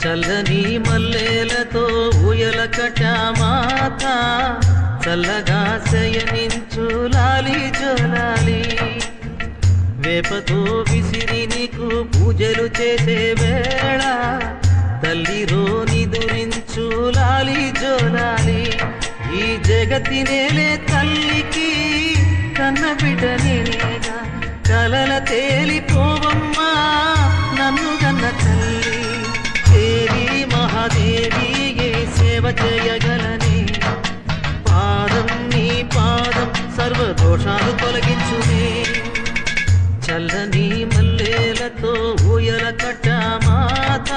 చల్లని మల్లెలతో ఊయల కట్టామాత చల్లగా శయనించు లాలి జోలాలి వేపతో విసిరి నీకు పూజలు చేసే వేళ తల్లిరో నిదురించు లాలి జోలాలి ఈ జగతి నేలే తల్లికి కన్న బిడ్డ నేనేగా కలల తేలిపోవమ్మా నన్ను కన్న తల్లి దేవి మహాదేవి ఏ సేవ చేయగలనే పాదం నీ పాదం సర్వదోషాలు తొలగించునే చల్లని మల్లెలతో ఊయల కట్టామాత